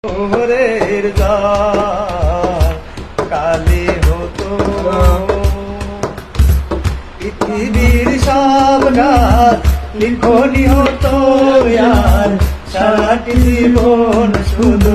ভোরের জল কালে হতো পৃথিবীর সব গাছ লিখনি হতো আর সারাটি জীবন শুধু